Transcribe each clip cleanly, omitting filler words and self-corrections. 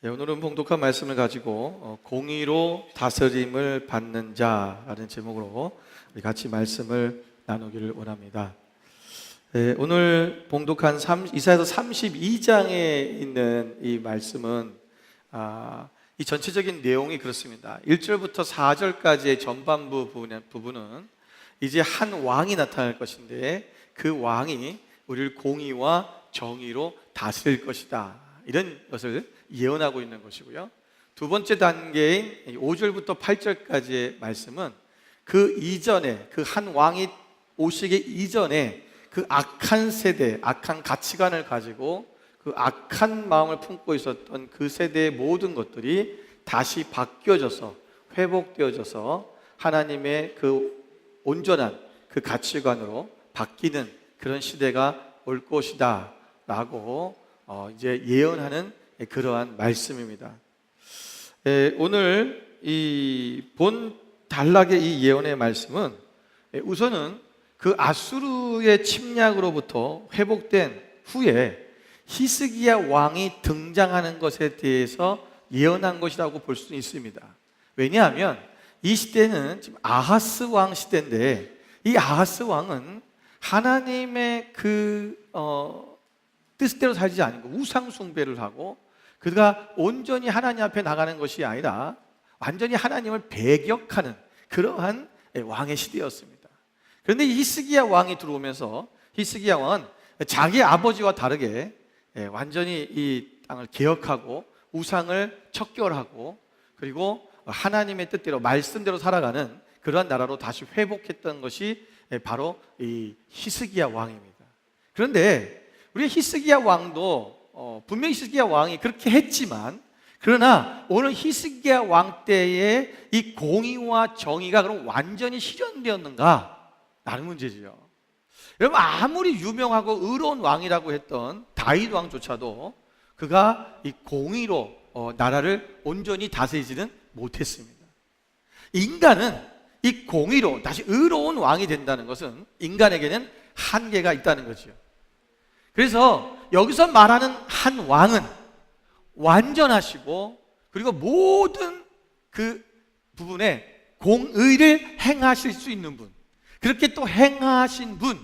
네, 오늘은 봉독한 말씀을 가지고 공의로 다스림을 받는 자라는 제목으로 우리 같이 말씀을 나누기를 원합니다. 네, 오늘 봉독한 이사야서 32장에 있는 이 말씀은 이 전체적인 내용이 그렇습니다. 1절부터 4절까지의 전반부 부분은 이제 한 왕이 나타날 것인데 그 왕이 우리를 공의와 정의로 다스릴 것이다, 이런 것을 예언하고 있는 것이고요. 두 번째 단계인 5절부터 8절까지의 말씀은 그 이전에, 그 한 왕이 오시기 이전에 그 악한 세대, 악한 가치관을 가지고 그 악한 마음을 품고 있었던 그 세대의 모든 것들이 다시 바뀌어져서 회복되어져서 하나님의 그 온전한 그 가치관으로 바뀌는 그런 시대가 올 것이다 라고 이제 예언하는 그러한 말씀입니다. 오늘 이 본 단락의 이 예언의 말씀은 우선은 그 아수르의 침략으로부터 회복된 후에 히스기야 왕이 등장하는 것에 대해서 예언한 것이라고 볼 수 있습니다. 왜냐하면 이 시대는 지금 아하스 왕 시대인데, 이 아하스 왕은 하나님의 뜻대로 살지 않고 우상 숭배를 하고, 그가 온전히 하나님 앞에 나가는 것이 아니라 완전히 하나님을 배격하는 그러한 왕의 시대였습니다. 그런데 이 히스기야 왕이 들어오면서 히스기야 왕은 자기 아버지와 다르게 완전히 이 땅을 개혁하고 우상을 척결하고, 그리고 하나님의 뜻대로 말씀대로 살아가는 그러한 나라로 다시 회복했던 것이 바로 이 히스기야 왕입니다. 그런데 우리 히스기야 왕도 분명히 히스기야 왕이 그렇게 했지만, 그러나 오늘 히스기야 왕 때의 이 공의와 정의가 그럼 완전히 실현되었는가? 라는 문제지요. 여러분, 아무리 유명하고 의로운 왕이라고 했던 다윗 왕조차도 그가 이 공의로 나라를 온전히 다스리지는 못했습니다. 인간은 이 공의로 다시 의로운 왕이 된다는 것은 인간에게는 한계가 있다는 거죠. 그래서 여기서 말하는 한 왕은 완전하시고, 그리고 모든 그 부분에 공의를 행하실 수 있는 분, 그렇게 또 행하신 분,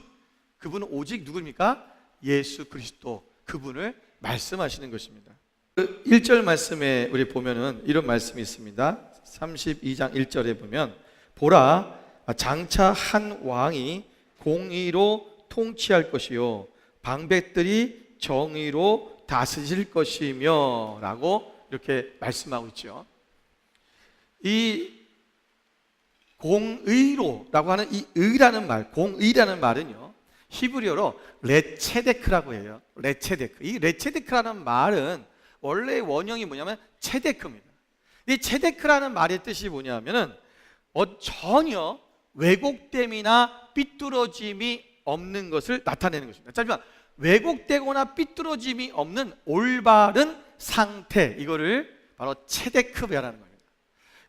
그분은 오직 누구입니까? 예수 그리스도, 그분을 말씀하시는 것입니다. 1절 말씀에 우리 보면은 이런 말씀이 있습니다. 32장 1절에 보면, 보라, 장차 한 왕이 공의로 통치할 것이요 방백들이 정의로 다스릴 것이며 라고 이렇게 말씀하고 있죠. 이 공의로라고 하는 이 의라는 말, 공의라는 말은요, 히브리어로 레체데크라고 해요. 레체데크. 이 레체데크라는 말은 원래 원형이 뭐냐면 체데크입니다. 이 체데크라는 말의 뜻이 뭐냐면은 전혀 왜곡됨이나 삐뚤어짐이 없는 것을 나타내는 것입니다. 짧지만 왜곡되거나 삐뚤어짐이 없는 올바른 상태, 이거를 바로 체데크라는 겁니다.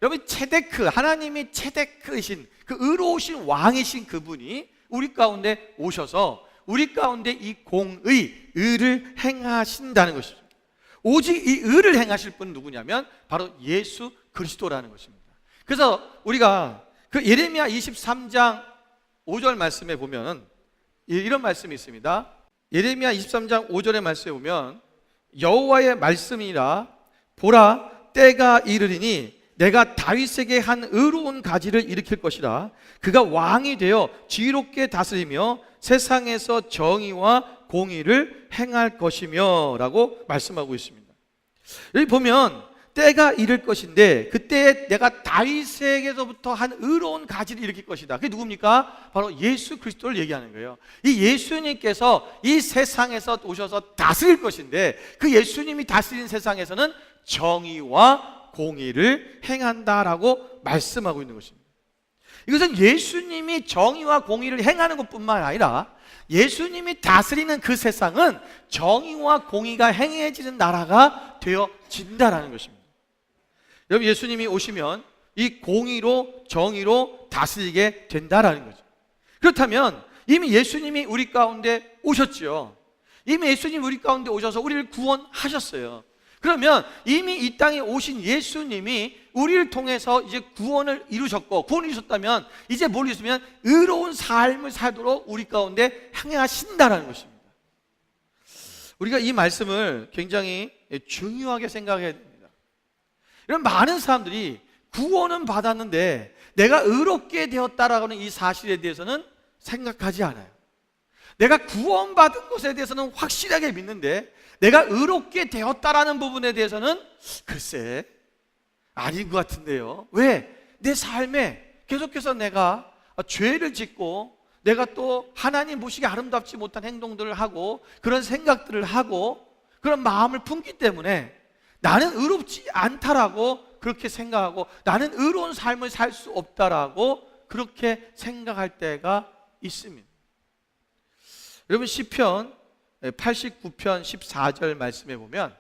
여러분, 체데크, 하나님이 체데크이신 그 의로우신 왕이신 그분이 우리 가운데 오셔서 우리 가운데 이 의를 행하신다는 것이죠. 오직 이 의를 행하실 분은 누구냐면 바로 예수 그리스도라는 것입니다. 그래서 우리가 그 예레미야 23장 5절 말씀에 보면 이런 말씀이 있습니다. 예레미야 23장 5절의 말씀에 보면, 여호와의 말씀이라, 보라, 때가 이르리니 내가 다윗에게 한 의로운 가지를 일으킬 것이라. 그가 왕이 되어 지혜롭게 다스리며 세상에서 정의와 공의를 행할 것이며 라고 말씀하고 있습니다. 여기 보면 때가 이를 것인데, 그때 내가 다윗에게서부터 한 의로운 가지를 일으킬 것이다. 그게 누굽니까? 바로 예수 그리스도를 얘기하는 거예요. 이 예수님께서 이 세상에서 오셔서 다스릴 것인데, 그 예수님이 다스린 세상에서는 정의와 공의를 행한다라고 말씀하고 있는 것입니다. 이것은 예수님이 정의와 공의를 행하는 것뿐만 아니라 예수님이 다스리는 그 세상은 정의와 공의가 행해지는 나라가 되어진다라는 것입니다. 여러분, 예수님이 오시면 이 공의로 정의로 다스리게 된다라는 거죠. 그렇다면 이미 예수님이 우리 가운데 오셨죠. 이미 예수님이 우리 가운데 오셔서 우리를 구원하셨어요. 그러면 이미 이 땅에 오신 예수님이 우리를 통해서 이제 구원을 이루셨고, 구원을 이루셨다면 이제 뭘 이루시면 의로운 삶을 살도록 우리 가운데 행하신다라는 것입니다. 우리가 이 말씀을 굉장히 중요하게 생각해야 됩니다. 이런 많은 사람들이 구원은 받았는데 내가 의롭게 되었다라는 이 사실에 대해서는 생각하지 않아요. 내가 구원받은 것에 대해서는 확실하게 믿는데 내가 의롭게 되었다라는 부분에 대해서는 글쎄 아닌 것 같은데요. 왜? 내 삶에 계속해서 내가 죄를 짓고 내가 또 하나님 보시기에 아름답지 못한 행동들을 하고 그런 생각들을 하고 그런 마음을 품기 때문에 나는 의롭지 않다라고 그렇게 생각하고 나는 의로운 삶을 살 수 없다라고 그렇게 생각할 때가 있습니다. 여러분 시편 89편 14절 말씀에 보면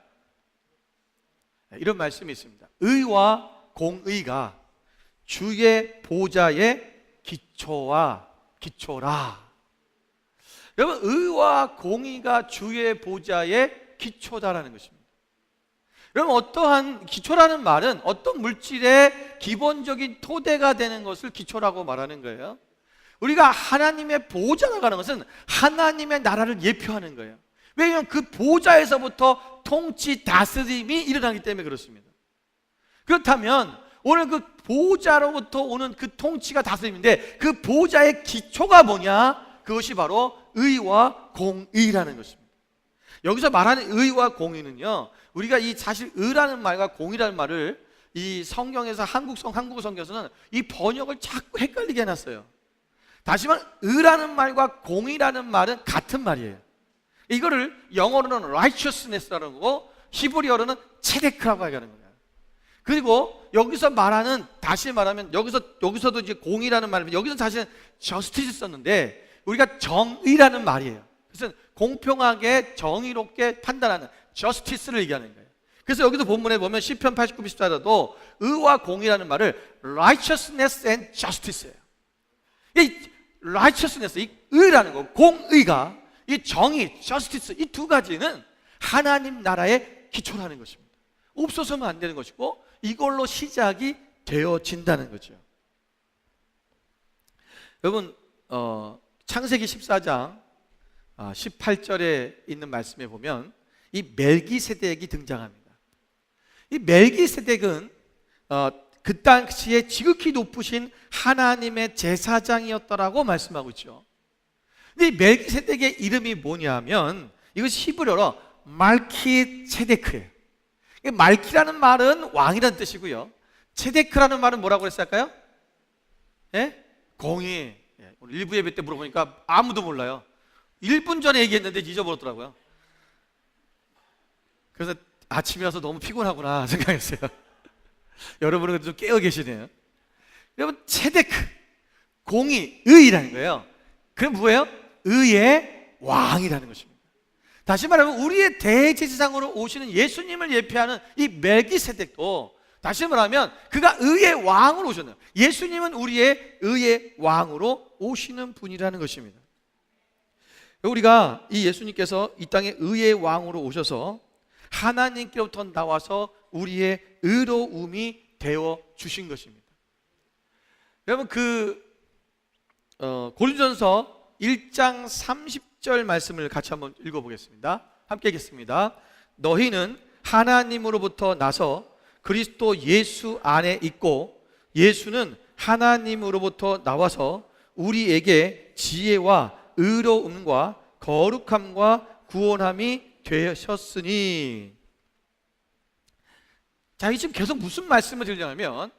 이런 말씀이 있습니다. 의와 공의가 주의 보좌의 기초라. 여러분 의와 공의가 주의 보좌의 기초다라는 것입니다. 여러분 어떠한 기초라는 말은 어떤 물질의 기본적인 토대가 되는 것을 기초라고 말하는 거예요. 우리가 하나님의 보좌에 가는 것은 하나님의 나라를 예표하는 거예요. 왜냐하면 그 보좌에서부터 통치 다스림이 일어나기 때문에 그렇습니다. 그렇다면 오늘 그 보좌로부터 오는 그 통치가 다스림인데 그 보좌의 기초가 뭐냐? 그것이 바로 의와 공의라는 것입니다. 여기서 말하는 의와 공의는요, 우리가 이 사실 의라는 말과 공의라는 말을 이 성경에서 한국 성경에서는 이 번역을 자꾸 헷갈리게 해놨어요. 다시 말해 의라는 말과 공의라는 말은 같은 말이에요. 이거를 영어로는 righteousness라는 거고 히브리어로는 체데크라고 하는 거예요. 그리고 여기서 말하는, 다시 말하면 여기서도 이제 공의라는 말이면 여기서 사실은 justice 썼는데 우리가 정의라는 말이에요. 그래서 공평하게 정의롭게 판단하는 justice를 얘기하는 거예요. 그래서 여기서 본문에 보면 시편 89, 14도 의와 공의라는 말을 righteousness and justice예요. 이 righteousness, 이 의라는 거, 공의가 이 정의, justice 이 두 가지는 하나님 나라의 기초라는 것입니다. 없어서는 안 되는 것이고 이걸로 시작이 되어진다는 거죠. 여러분 창세기 14장 18절에 있는 말씀에 보면 이 멜기세덱이 등장합니다. 이 멜기세덱은 그 당시에 지극히 높으신 하나님의 제사장이었다라고 말씀하고 있죠. 근데 이 멜기세덱의 이름이 뭐냐면 이것이 히브리어로 말키체데크예요. 말키라는 말은 왕이라는 뜻이고요. 체데크라는 말은 뭐라고 했을까요? 예? 공의. 오늘 일부 예배 때 물어보니까 아무도 몰라요. 1분 전에 얘기했는데 잊어버렸더라고요. 그래서 아침이라서 너무 피곤하구나 생각했어요. 여러분은 좀 깨어 계시네요. 여러분 체데크, 공의, 의라는 거예요. 그럼 뭐예요? 의의 왕이라는 것입니다. 다시 말하면 우리의 대제사장으로 오시는 예수님을 예표하는 이 멜기세덱도 다시 말하면 그가 의의 왕으로 오셨나요? 예수님은 우리의 의의 왕으로 오시는 분이라는 것입니다. 우리가 이 예수님께서 이 땅에 의의 왕으로 오셔서 하나님께로부터 나와서 우리의 의로움이 되어 주신 것입니다. 여러분 고린도전서 1장 30절 말씀을 같이 한번 읽어보겠습니다. 함께 읽겠습니다. 너희는 하나님으로부터 나서 그리스도 예수 안에 있고 예수는 하나님으로부터 나와서 우리에게 지혜와 의로움과 거룩함과 구원함이 되셨으니. 자, 이 지금 계속 무슨 말씀을 드리냐면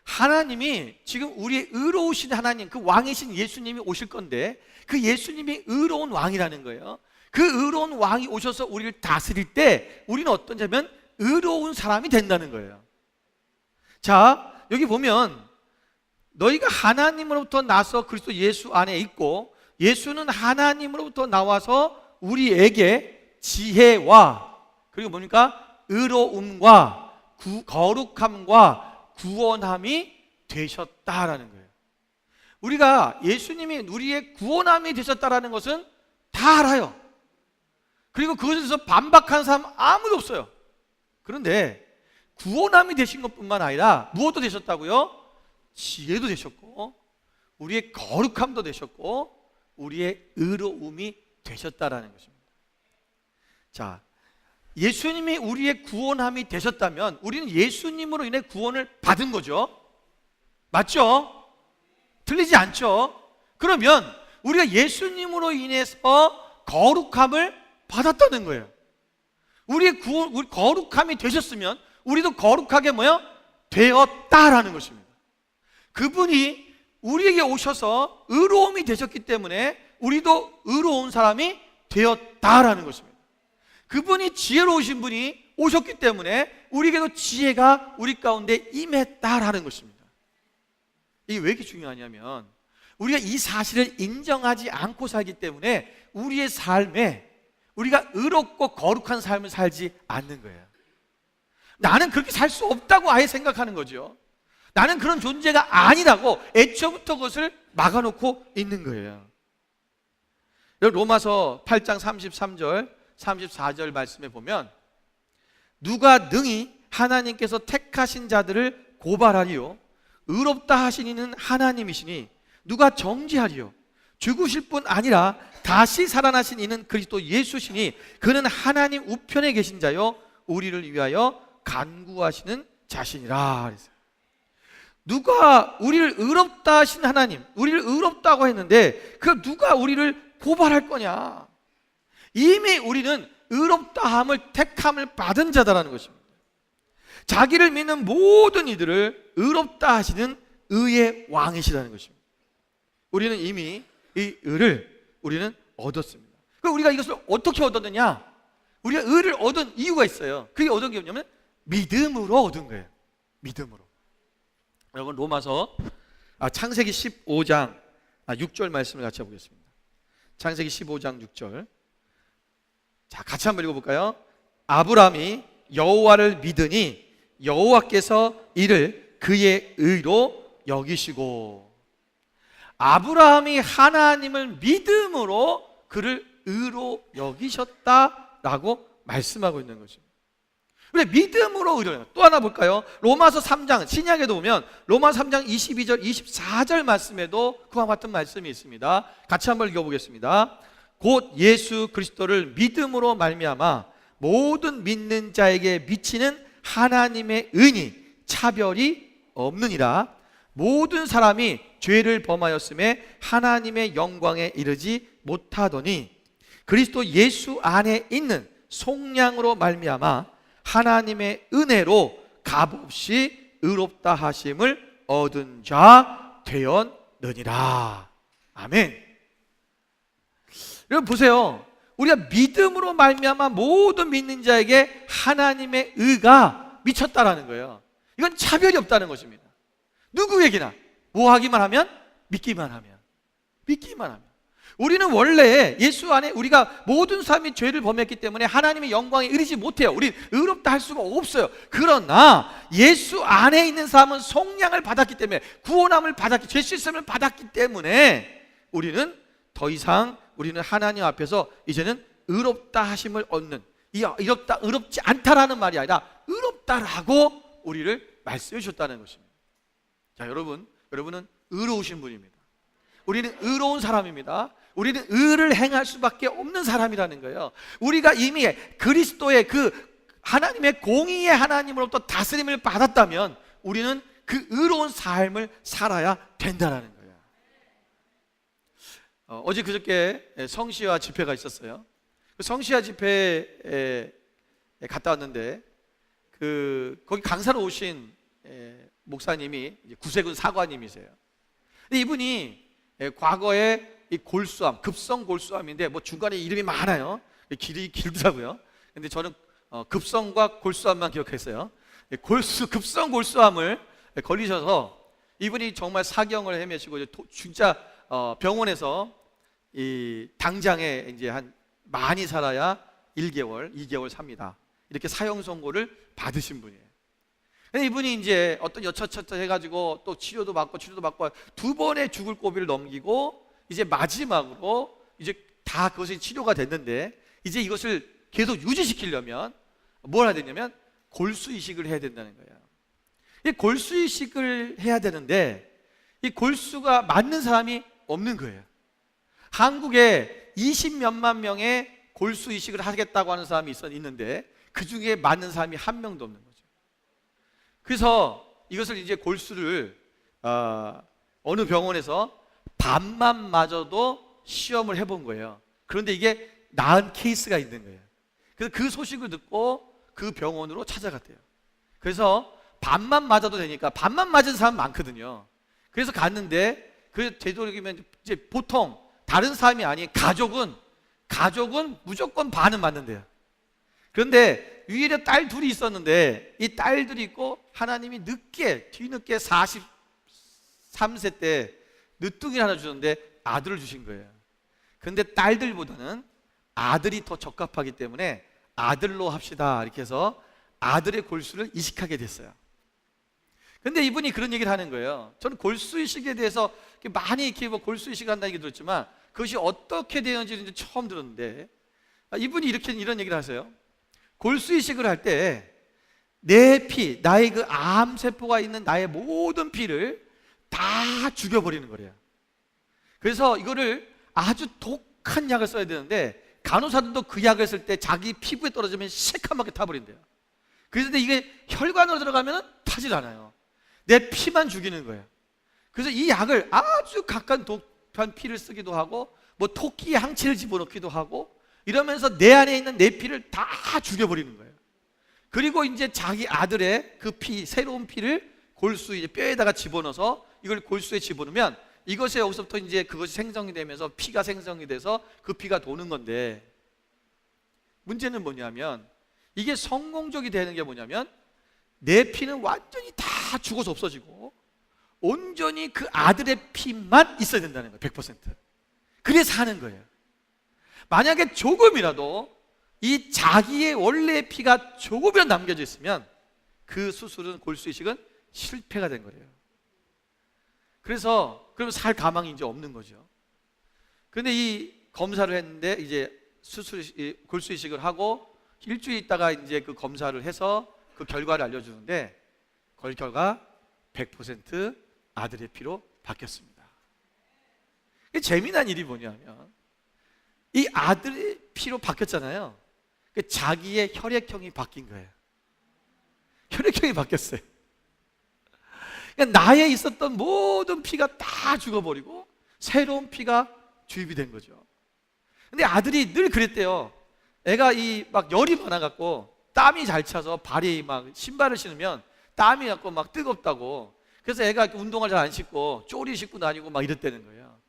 하나님이 지금 우리의 의로우신 하나님, 그 왕이신 예수님이 오실 건데 그 예수님이 의로운 왕이라는 거예요. 그 의로운 왕이 오셔서 우리를 다스릴 때 우리는 어떠냐면 의로운 사람이 된다는 거예요. 자, 여기 보면 너희가 하나님으로부터 나서 그리스도 예수 안에 있고 예수는 하나님으로부터 나와서 우리에게 지혜와 그리고 뭡니까? 의로움과 거룩함과 구원함이 되셨다라는 거예요. 우리가 예수님이 우리의 구원함이 되셨다라는 것은 다 알아요. 그리고 그것에 대해서 반박하는 사람 아무도 없어요. 그런데 구원함이 되신 것뿐만 아니라 무엇도 되셨다고요? 지혜도 되셨고, 우리의 거룩함도 되셨고, 우리의 의로움이 되셨다라는 것입니다. 자, 예수님이 우리의 구원함이 되셨다면 우리는 예수님으로 인해 구원을 받은 거죠. 맞죠? 틀리지 않죠? 그러면 우리가 예수님으로 인해서 거룩함을 받았다는 거예요. 우리 거룩함이 되셨으면 우리도 거룩하게 되었다라는 것입니다. 그분이 우리에게 오셔서 의로움이 되셨기 때문에 우리도 의로운 사람이 되었다라는 것입니다. 그분이 지혜로우신 분이 오셨기 때문에 우리에게도 지혜가 우리 가운데 임했다라는 것입니다. 이게 왜 이렇게 중요하냐면 우리가 이 사실을 인정하지 않고 살기 때문에 우리의 삶에 우리가 의롭고 거룩한 삶을 살지 않는 거예요. 나는 그렇게 살 수 없다고 아예 생각하는 거죠. 나는 그런 존재가 아니라고 애초부터 그것을 막아놓고 있는 거예요. 로마서 8장 33절 34절 말씀에 보면 누가 능히 하나님께서 택하신 자들을 고발하리요 의롭다 하신 이는 하나님이시니 누가 정죄하리요 죽으실 뿐 아니라 다시 살아나신 이는 그리스도 예수시니 그는 하나님 우편에 계신 자요 우리를 위하여 간구하시는 자신이라 그랬어요. 누가 우리를 의롭다 하신 하나님, 우리를 의롭다고 했는데 그 누가 우리를 고발할 거냐? 이미 우리는 의롭다함을 택함을 받은 자다라는 것입니다. 자기를 믿는 모든 이들을 의롭다 하시는 의의 왕이시라는 것입니다. 우리는 이미 이 의를 우리는 얻었습니다. 그럼 우리가 이것을 어떻게 얻었느냐? 우리가 의를 얻은 이유가 있어요. 그게 얻은 게 뭐냐면 믿음으로 얻은 거예요. 믿음으로. 여러분 로마서 창세기 15장 6절 말씀을 같이 보겠습니다. 창세기 15장 6절. 자, 같이 한번 읽어볼까요? 아브라함이 여호와를 믿으니 여호와께서 이를 그의 의로 여기시고. 아브라함이 하나님을 믿음으로 그를 의로 여기셨다라고 말씀하고 있는 것입니다. 그래, 믿음으로 의로. 또 하나 볼까요? 로마서 3장, 신약에도 보면 로마서 3장 22절 24절 말씀에도 그와 같은 말씀이 있습니다. 같이 한번 읽어보겠습니다. 곧 예수 그리스도를 믿음으로 말미암아 모든 믿는 자에게 미치는 하나님의 은이 차별이 없느니라. 모든 사람이 죄를 범하였음에 하나님의 영광에 이르지 못하더니 그리스도 예수 안에 있는 속량으로 말미암아 하나님의 은혜로 값없이 의롭다 하심을 얻은 자 되었느니라. 아멘. 여러분 보세요. 우리가 믿음으로 말미암아 모든 믿는 자에게 하나님의 의가 미쳤다라는 거예요. 이건 차별이 없다는 것입니다. 누구에게나 뭐 하기만 하면? 믿기만 하면. 믿기만 하면. 우리는 원래 예수 안에 우리가 모든 사람이 죄를 범했기 때문에 하나님의 영광에 이르지 못해요. 우리는 의롭다 할 수가 없어요. 그러나 예수 안에 있는 사람은 속량을 받았기 때문에, 구원함을 받았기, 죄 씻음을 받았기 때문에 우리는 더 이상 우리는 하나님 앞에서 이제는 의롭다 하심을 얻는, 의롭지 않다라는 말이 아니라 의롭다라고 우리를 말씀해 주셨다는 것입니다. 자, 여러분은 의로우신 분입니다. 우리는 의로운 사람입니다. 우리는 의를 행할 수밖에 없는 사람이라는 거예요. 우리가 이미 그리스도의 그 하나님의 공의의 하나님으로부터 다스림을 받았다면 우리는 그 의로운 삶을 살아야 된다는 거예요. 어제 그저께 성시와 집회가 있었어요. 그 성시와 집회에 갔다 왔는데 거기 강사로 오신 목사님이 이제 구세군 사관님이세요. 근데 이분이 과거에 이 골수암, 급성 골수암인데 뭐 중간에 이름이 많아요. 길이 길더라고요. 근데 저는 급성과 골수암만 기억했어요. 급성 골수암을 걸리셔서 이분이 정말 사경을 헤매시고 진짜 병원에서 이 당장에 이제 한 많이 살아야 1개월, 2개월 삽니다. 이렇게 사형 선고를 받으신 분이에요. 근데 이분이 이제 어떤 여차저차 해가지고 또 치료도 받고 두 번의 죽을 고비를 넘기고 이제 마지막으로 이제 다 그것이 치료가 됐는데 이제 이것을 계속 유지시키려면 뭘 해야 되냐면 골수 이식을 해야 된다는 거예요. 이 골수 이식을 해야 되는데 이 골수가 맞는 사람이 없는 거예요. 한국에 20몇만 명의 골수 이식을 하겠다고 하는 사람이 있는데 그 중에 맞는 사람이 한 명도 없는 거죠. 그래서 이것을 이제 골수를 어느 병원에서 반만 맞아도 시험을 해본 거예요. 그런데 이게 나은 케이스가 있는 거예요. 그래서 그 소식을 듣고 그 병원으로 찾아갔대요. 그래서 반만 맞아도 되니까 반만 맞은 사람 많거든요. 그래서 갔는데 그 되도록이면 이제 보통 다른 사람이 아닌 가족은 무조건 반은 맞는데요. 그런데 위에 딸 둘이 있었는데 이 딸들이 있고 하나님이 뒤늦게 43세 때 늦둥이를 하나 주셨는데 아들을 주신 거예요. 그런데 딸들보다는 아들이 더 적합하기 때문에 아들로 합시다 이렇게 해서 아들의 골수를 이식하게 됐어요. 근데 이분이 그런 얘기를 하는 거예요. 저는 골수 이식에 대해서 많이 이렇게 골수 이식한다는 얘기 들었지만 그것이 어떻게 되는지 처음 들었는데 이분이 이런 얘기를 하세요. 골수 이식을 할 때 내 피, 나의 그 암세포가 있는 나의 모든 피를 다 죽여버리는 거래요. 그래서 이거를 아주 독한 약을 써야 되는데 간호사들도 그 약을 쓸 때 자기 피부에 떨어지면 새카맣게 타버린대요. 그래서 이게 혈관으로 들어가면 타질 않아요. 내 피만 죽이는 거예요. 그래서 이 약을 아주 각각 독한 피를 쓰기도 하고 뭐 토끼의 항체를 집어넣기도 하고 이러면서 내 안에 있는 내 피를 다 죽여버리는 거예요. 그리고 이제 자기 아들의 그 피, 새로운 피를 골수 이제 뼈에다가 집어넣어서 이걸 골수에 집어넣으면 이것이 여기서부터 이제 그것이 생성이 되면서 피가 생성이 돼서 그 피가 도는 건데 문제는 뭐냐면 이게 성공적이 되는 게 뭐냐면 내 피는 완전히 다 죽어서 없어지고 온전히 그 아들의 피만 있어야 된다는 거예요. 100%. 그래서 하는 거예요. 만약에 조금이라도 이 자기의 원래의 피가 조금이라도 남겨져 있으면 그 수술은 골수 이식은 실패가 된 거예요. 그래서 그러면 살 가망이 이제 없는 거죠. 그런데 이 검사를 했는데 이제 골수 이식을 하고 일주일 있다가 이제 그 검사를 해서 그 결과를 알려주는데 그 결과 100% 아들의 피로 바뀌었습니다. 재미난 일이 뭐냐면 이 아들의 피로 바뀌었잖아요. 자기의 혈액형이 바뀐 거예요. 혈액형이 바뀌었어요. 그러니까 나에 있었던 모든 피가 다 죽어버리고 새로운 피가 주입이 된 거죠. 근데 아들이 늘 그랬대요. 애가 막 열이 많아갖고 땀이 잘 차서 발이 막 신발을 신으면 땀이 나고 막 뜨겁다고. 그래서 애가 운동을 잘 안 신고 쪼리 신고 다니고 막 이랬다는 거예요.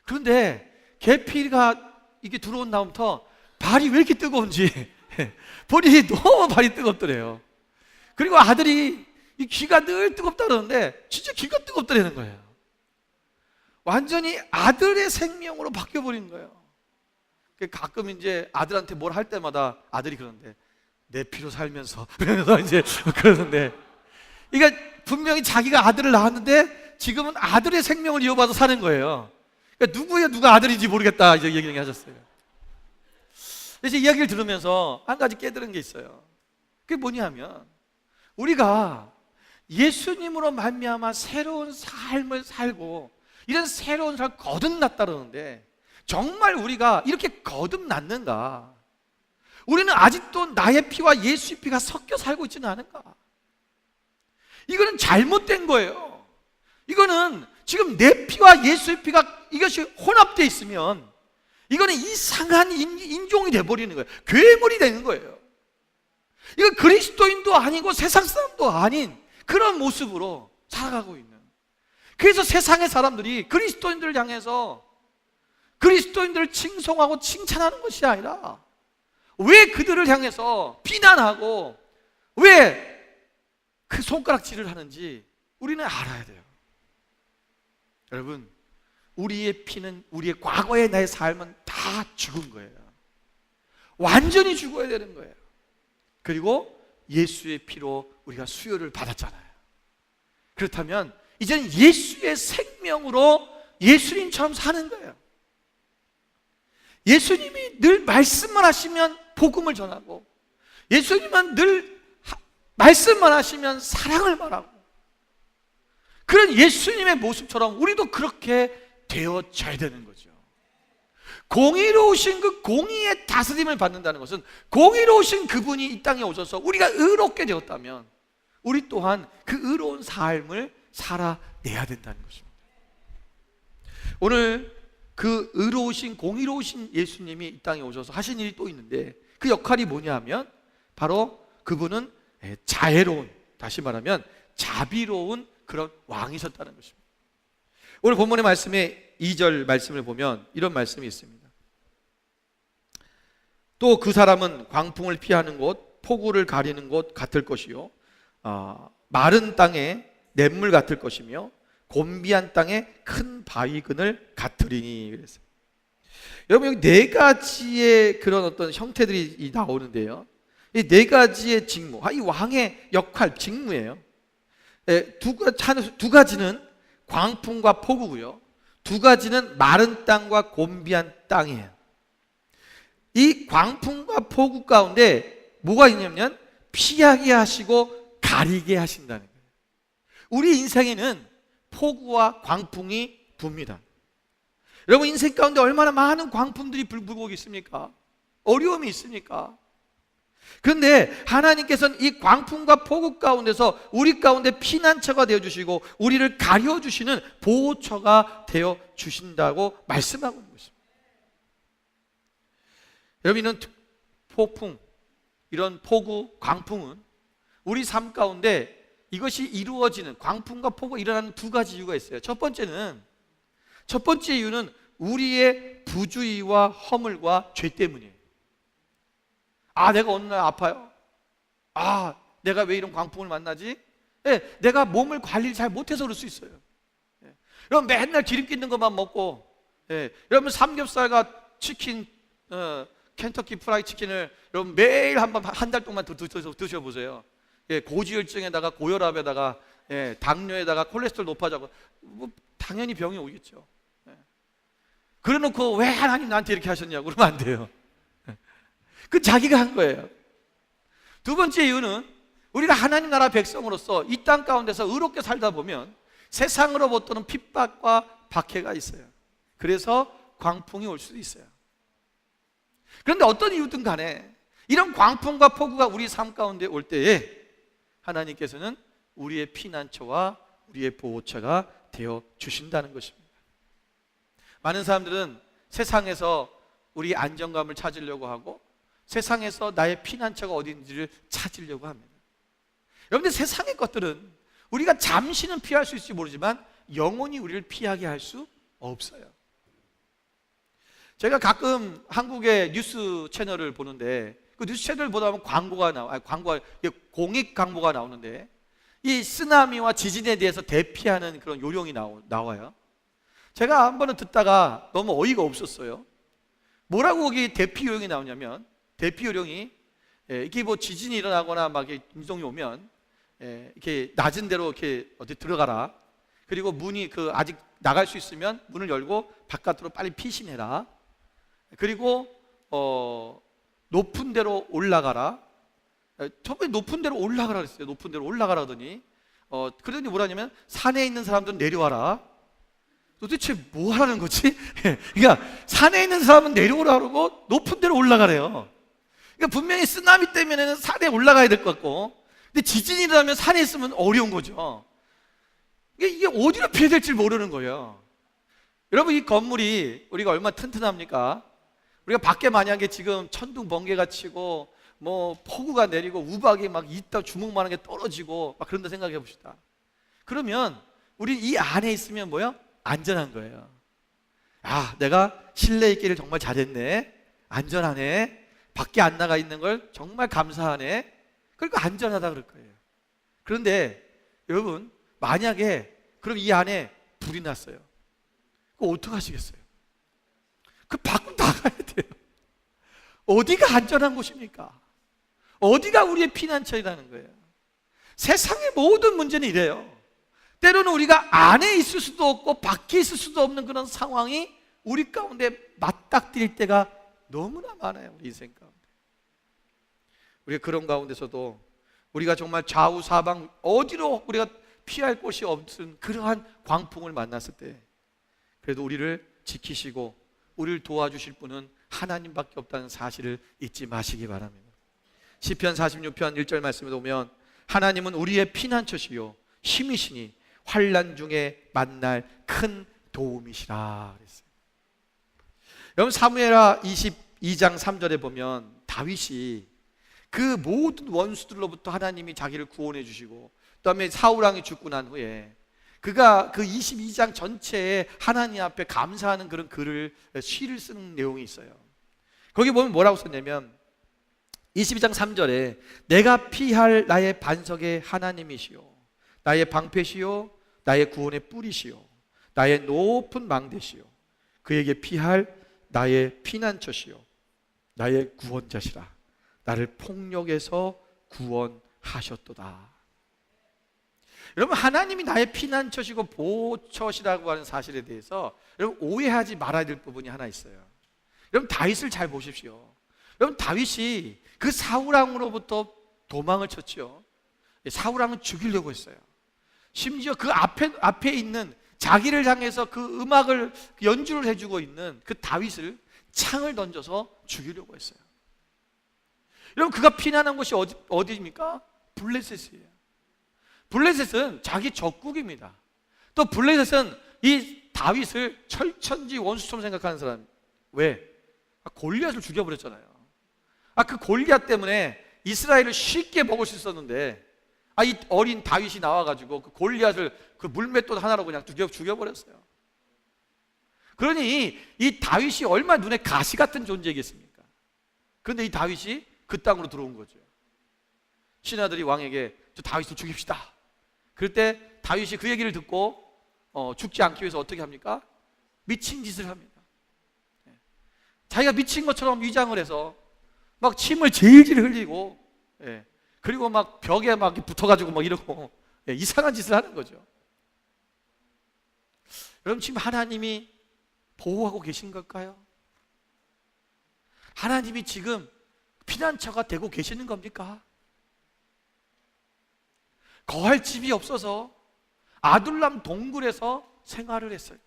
그런데 걔 피가 이게 들어온 다음부터 발이 왜 이렇게 뜨거운지 본인이 너무 발이 뜨겁더래요. 그리고 아들이 이 귀가 늘 뜨겁다 그러는데 진짜 귀가 뜨겁더라는 거예요. 완전히 아들의 생명으로 바뀌어버린 거예요. 가끔 이제 아들한테 뭘 할 때마다 아들이 그러는데 내 피로 살면서 그러면서 이제 그러는데 그러니까 분명히 자기가 아들을 낳았는데 지금은 아들의 생명을 이어받아 사는 거예요. 그러니까 누가 아들인지 모르겠다 이제 얘기하셨어요. 그래서 이야기를 들으면서 한 가지 깨달은 게 있어요. 그게 뭐냐면 우리가 예수님으로 말미암아 새로운 삶을 살고 이런 새로운 삶을 거듭났다 그러는데 정말 우리가 이렇게 거듭났는가? 우리는 아직도 나의 피와 예수의 피가 섞여 살고 있지는 않은가? 이거는 잘못된 거예요. 이거는 지금 내 피와 예수의 피가 이것이 혼합되어 있으면 이거는 이상한 인종이 돼버리는 거예요. 괴물이 되는 거예요. 이건 그리스도인도 아니고 세상 사람도 아닌 그런 모습으로 살아가고 있는. 그래서 세상의 사람들이 그리스도인들을 향해서 그리스도인들을 칭송하고 칭찬하는 것이 아니라 왜 그들을 향해서 비난하고 왜 그 손가락질을 하는지 우리는 알아야 돼요. 여러분, 우리의 피는 우리의 과거의 나의 삶은 다 죽은 거예요. 완전히 죽어야 되는 거예요. 그리고 예수의 피로 우리가 수요를 받았잖아요. 그렇다면 이제는 예수의 생명으로 예수님처럼 사는 거예요. 예수님이 늘 말씀만 하시면 복음을 전하고 예수님은 늘 말씀만 하시면 사랑을 말하고, 그런 예수님의 모습처럼 우리도 그렇게 되어져야 되는 거죠. 공의로우신 그 공의의 다스림을 받는다는 것은, 공의로우신 그분이 이 땅에 오셔서 우리가 의롭게 되었다면 우리 또한 그 의로운 삶을 살아내야 된다는 것입니다. 오늘 그 의로우신 공의로우신 예수님이 이 땅에 오셔서 하신 일이 또 있는데, 그 역할이 뭐냐 하면 바로 그분은 자애로운, 다시 말하면 자비로운 그런 왕이셨다는 것입니다. 오늘 본문의 말씀에 2절 말씀을 보면 이런 말씀이 있습니다. 또 그 사람은 광풍을 피하는 곳, 폭우를 가리는 곳 같을 것이요, 마른 땅에 냇물 같을 것이며 곤비한 땅에 큰 바위 그늘 같으리니 그랬어요. 여러분, 여기 네 가지의 그런 어떤 형태들이 나오는데요, 이 네 가지의 직무, 이 왕의 역할, 직무예요. 두 가지는 광풍과 폭우고요, 두 가지는 마른 땅과 곤비한 땅이에요. 이 광풍과 폭우 가운데 뭐가 있냐면 피하게 하시고 가리게 하신다는 거예요. 우리 인생에는 폭우와 광풍이 붑니다. 여러분, 인생 가운데 얼마나 많은 광풍들이 불고 있습니까? 어려움이 있습니까? 그런데 하나님께서는 이 광풍과 폭우 가운데서 우리 가운데 피난처가 되어주시고 우리를 가려주시는 보호처가 되어주신다고 말씀하고 있는 것입니다. 여러분, 이런 폭풍, 이런 폭우, 광풍은 우리 삶 가운데 이것이 이루어지는, 광풍과 폭우가 일어나는 두 가지 이유가 있어요. 첫 번째 이유는 우리의 부주의와 허물과 죄 때문이에요. 내가 어느 날 아파요. 내가 왜 이런 광풍을 만나지? 내가 몸을 관리를 잘 못해서 그럴 수 있어요. 여러분, 맨날 기름기 있는 것만 먹고, 여러분 삼겹살과 치킨, 켄터키 프라이 치킨을 여러분 매일 한 달 동안 드셔보세요. 고지혈증에다가 고혈압에다가 당뇨에다가 콜레스테롤 높아지고 당연히 병이 오겠죠. 그래놓고 왜 하나님 나한테 이렇게 하셨냐고 그러면 안 돼요. 그 자기가 한 거예요. 두 번째 이유는 우리가 하나님 나라 백성으로서 이 땅 가운데서 의롭게 살다 보면 세상으로부터는 핍박과 박해가 있어요. 그래서 광풍이 올 수도 있어요. 그런데 어떤 이유든 간에 이런 광풍과 폭우가 우리 삶 가운데 올 때에 하나님께서는 우리의 피난처와 우리의 보호처가 되어 주신다는 것입니다. 많은 사람들은 세상에서 우리 안정감을 찾으려고 하고 세상에서 나의 피난처가 어딘지를 찾으려고 합니다. 여러분들, 세상의 것들은 우리가 잠시는 피할 수 있을지 모르지만 영원히 우리를 피하게 할 수 없어요. 제가 가끔 한국의 뉴스 채널을 보는데 그 뉴스 채널을 보다 보면 공익 광고가 나오는데 이 쓰나미와 지진에 대해서 대피하는 그런 요령이 나와요. 제가 한 번은 듣다가 너무 어이가 없었어요. 뭐라고 거기 대피 요령이 나오냐면, 대피 요령이 이렇게 뭐 지진이 일어나거나 막 인종이 오면 이렇게 낮은 데로 이렇게 어디 들어가라. 그리고 문이 아직 나갈 수 있으면 문을 열고 바깥으로 빨리 피신해라. 그리고 높은 데로 올라가라. 처음에 높은 데로 올라가라 그랬어요. 높은 데로 올라가라더니 그러더니 뭐라냐면 산에 있는 사람들은 내려와라. 도대체 뭐 하라는 거지? 그러니까 산에 있는 사람은 내려오라 그러고 높은 데로 올라가래요. 그러니까 분명히 쓰나미 때문에는 산에 올라가야 될 것 같고, 근데 지진이 일어나면 산에 있으면 어려운 거죠. 이게 어디로 피해야 될지 모르는 거예요. 여러분, 이 건물이 우리가 얼마나 튼튼합니까? 우리가 밖에 만약에 지금 천둥 번개가 치고 뭐 폭우가 내리고 우박이 막 있다 주먹만한 게 떨어지고 막 그런다 생각해 봅시다. 그러면 우리 이 안에 있으면 뭐요? 안전한 거예요. 내가 실내에 있기를 정말 잘했네. 안전하네. 밖에 안 나가 있는 걸 정말 감사하네. 그러니까 안전하다 그럴 거예요. 그런데 여러분, 만약에 그럼 이 안에 불이 났어요. 그거 어떡하시겠어요? 그 밖으로 나가야 돼요. 어디가 안전한 곳입니까? 어디가 우리의 피난처라는 거예요. 세상의 모든 문제는 이래요. 때로는 우리가 안에 있을 수도 없고 밖에 있을 수도 없는 그런 상황이 우리 가운데 맞닥뜨릴 때가 너무나 많아요. 우리 인생 가운데. 우리가 그런 가운데서도 우리가 정말 좌우 사방 어디로 우리가 피할 곳이 없는 그러한 광풍을 만났을 때 그래도 우리를 지키시고 우리를 도와주실 분은 하나님밖에 없다는 사실을 잊지 마시기 바랍니다. 시편 46편 1절 말씀에 보면 하나님은 우리의 피난처시요 힘이시니 환난 중에 만날 큰 도움이시라 그랬어요. 여러분 사무엘하 22장 3절에 보면 다윗이 그 모든 원수들로부터 하나님이 자기를 구원해 주시고 그다음에 사울왕이 죽고 난 후에 그가 그 22장 전체에 하나님 앞에 감사하는 그런 글을 시를 쓰는 내용이 있어요. 거기 보면 뭐라고 썼냐면 22장 3절에 내가 피할 나의 반석의 하나님이시요 나의 방패시요 나의 구원의 뿌리시요 나의 높은 망대시요 그에게 피할 나의 피난처시요 나의 구원자시라 나를 폭력에서 구원하셨도다. 여러분 하나님이 나의 피난처시고 보호처시라고 하는 사실에 대해서 여러분 오해하지 말아야 될 부분이 하나 있어요. 여러분 다윗을 잘 보십시오. 여러분 다윗이 그 사울왕으로부터 도망을 쳤죠. 사울왕은 죽이려고 했어요. 심지어 그 앞에 있는 자기를 향해서 그 음악을 연주를 해주고 있는 그 다윗을 창을 던져서 죽이려고 했어요. 여러분 그가 피난한 곳이 어디입니까? 블레셋이에요. 블레셋은 자기 적국입니다. 또 블레셋은 이 다윗을 철천지 원수처럼 생각하는 사람. 왜? 골리앗을 죽여버렸잖아요. 그 골리앗 때문에 이스라엘을 쉽게 먹을 수 있었는데 이 어린 다윗이 나와가지고 그 골리앗을 그 물맷돌 하나로 그냥 죽여버렸어요. 그러니 이 다윗이 얼마나 눈에 가시 같은 존재이겠습니까? 그런데 이 다윗이 그 땅으로 들어온 거죠. 신하들이 왕에게 저 다윗을 죽입시다. 그럴 때 다윗이 그 얘기를 듣고 죽지 않기 위해서 어떻게 합니까? 미친 짓을 합니다. 자기가 미친 것처럼 위장을 해서 막 침을 질질 흘리고 그리고 막 벽에 막 붙어가지고 막 이러고 이상한 짓을 하는 거죠. 여러분 지금 하나님이 보호하고 계신 걸까요? 하나님이 지금 피난처가 되고 계시는 겁니까? 거할 집이 없어서 아둘람 동굴에서 생활을 했어요.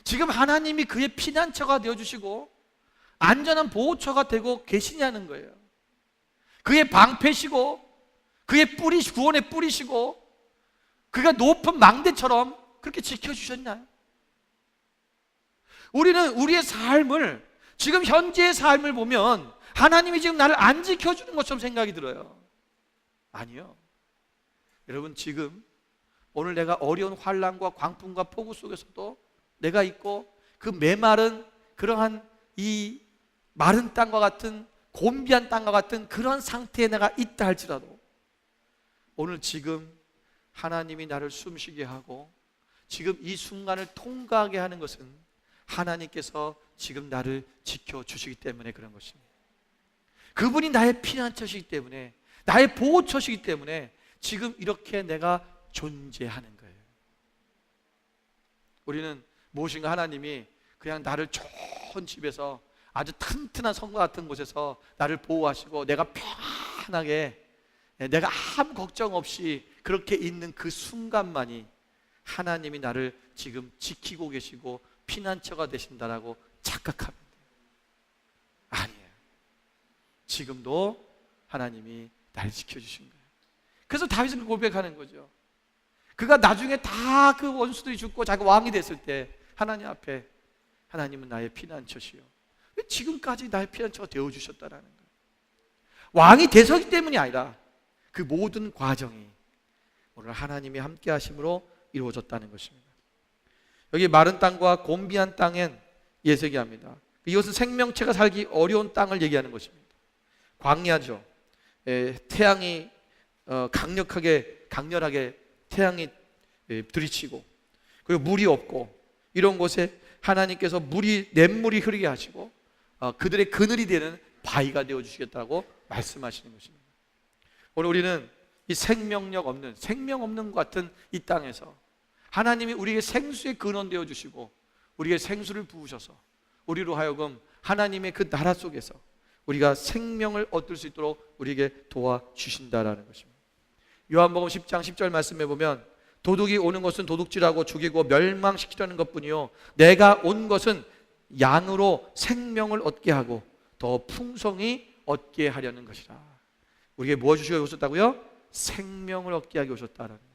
지금 하나님이 그의 피난처가 되어주시고 안전한 보호처가 되고 계시냐는 거예요. 그의 방패시고 그의 구원의 뿌리시고 그가 높은 망대처럼 그렇게 지켜주셨나요? 우리는 우리의 삶을 지금 현재의 삶을 보면 하나님이 지금 나를 안 지켜주는 것처럼 생각이 들어요. 아니요. 여러분 지금 오늘 내가 어려운 환난과 광풍과 폭우 속에서도 내가 있고 그 메마른 그러한 이 마른 땅과 같은 곤비한 땅과 같은 그런 상태에 내가 있다 할지라도 오늘 지금 하나님이 나를 숨쉬게 하고 지금 이 순간을 통과하게 하는 것은 하나님께서 지금 나를 지켜주시기 때문에 그런 것입니다. 그분이 나의 피난처시기 때문에 나의 보호처시기 때문에 지금 이렇게 내가 존재하는 거예요. 우리는 무엇인가 하나님이 그냥 나를 좋은 집에서 아주 튼튼한 성과 같은 곳에서 나를 보호하시고 내가 편하게 내가 아무 걱정 없이 그렇게 있는 그 순간만이 하나님이 나를 지금 지키고 계시고 피난처가 되신다라고 착각합니다. 아니에요. 지금도 하나님이 나를 지켜주신 거예요. 그래서 다윗은 고백하는 거죠. 그가 나중에 다 그 원수들이 죽고 자기 왕이 됐을 때 하나님 앞에 하나님은 나의 피난처시요. 왜 지금까지 나의 피난처가 되어주셨다라는 거예요. 왕이 되서기 때문이 아니라 그 모든 과정이 오늘 하나님이 함께 하심으로 이루어졌다는 것입니다. 여기 마른 땅과 곤비한 땅엔 예색이합니다. 이것은 생명체가 살기 어려운 땅을 얘기하는 것입니다. 광야죠. 태양이 강렬하게 태양이 들이치고 그리고 물이 없고 이런 곳에 하나님께서 냇물이 흐르게 하시고 그들의 그늘이 되는 바위가 되어주시겠다고 말씀하시는 것입니다. 오늘 우리는 이 생명 없는 것 같은 이 땅에서 하나님이 우리에게 생수의 근원 되어주시고 우리에게 생수를 부으셔서 우리로 하여금 하나님의 그 나라 속에서 우리가 생명을 얻을 수 있도록 우리에게 도와주신다라는 것입니다. 요한복음 10장 10절 말씀해 보면 도둑이 오는 것은 도둑질하고 죽이고 멸망시키려는 것뿐이요 내가 온 것은 양으로 생명을 얻게 하고 더 풍성히 얻게 하려는 것이라. 우리에게 무엇 주시고 오셨다고요? 생명을 얻게 하게 오셨다라는 거예요.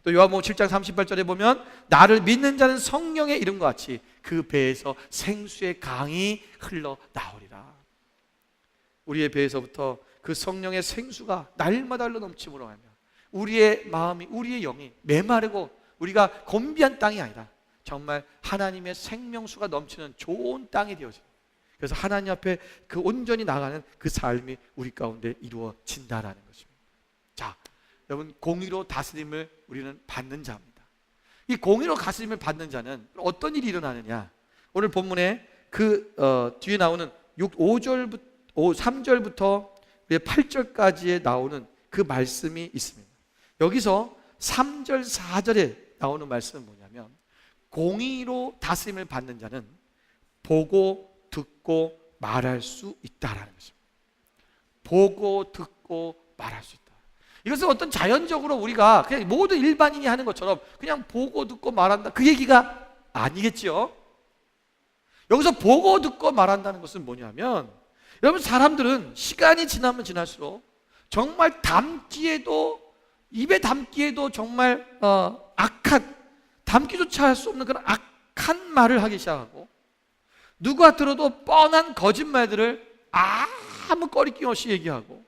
또 요한복음 7장 38절에 보면 나를 믿는 자는 성령의 이름과 같이 그 배에서 생수의 강이 흘러나오리라. 우리의 배에서부터 그 성령의 생수가 날마다 흘러 넘침으로 하며 우리의 마음이, 우리의 영이 메마르고 우리가 곤비한 땅이 아니라 정말 하나님의 생명수가 넘치는 좋은 땅이 되어져요. 그래서 하나님 앞에 그 온전히 나가는 그 삶이 우리 가운데 이루어진다라는 것입니다. 자, 여러분, 공의로 다스림을 우리는 받는 자입니다. 이 공의로 다스림을 받는 자는 어떤 일이 일어나느냐? 오늘 본문에 뒤에 나오는 3절부터 8절까지에 나오는 그 말씀이 있습니다. 여기서 3절, 4절에 나오는 말씀은 뭐냐면 공의로 다스림을 받는 자는 보고 듣고 말할 수 있다라는 것입니다. 보고 듣고 말할 수 있다. 이것은 어떤 자연적으로 우리가 그냥 모든 일반인이 하는 것처럼 그냥 보고 듣고 말한다 그 얘기가 아니겠지요. 여기서 보고 듣고 말한다는 것은 뭐냐면 여러분, 사람들은 시간이 지나면 지날수록 정말 입에 담기에도 정말 담기조차 할 수 없는 그런 악한 말을 하기 시작하고 누가 들어도 뻔한 거짓말들을 아무 꺼리낌 없이 얘기하고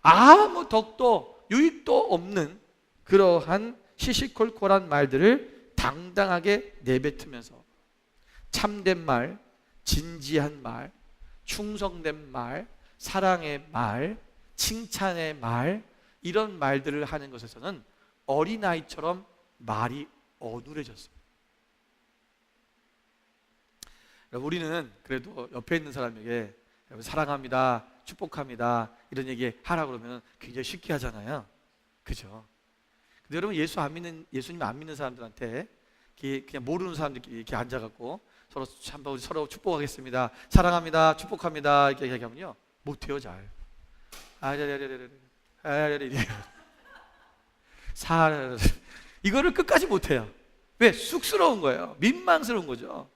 아무 덕도 유익도 없는 그러한 시시콜콜한 말들을 당당하게 내뱉으면서 참된 말, 진지한 말, 충성된 말, 사랑의 말, 칭찬의 말, 이런 말들을 하는 것에서는 어린아이처럼 말이 어눌해졌습니다. 우리는 그래도 옆에 있는 사람에게 사랑합니다, 축복합니다 이런 얘기 하라 그러면 굉장히 쉽게 하잖아요. 그죠? 근데 여러분, 예수님 안 믿는 사람들한테 그냥 모르는 사람들끼리 이렇게 앉아갖고 서로 축복하겠습니다, 사랑합니다, 축복합니다 이렇게 얘기하면요 못해요. 잘 이거를 끝까지 못해요. 왜? 쑥스러운 거예요. 민망스러운 거죠.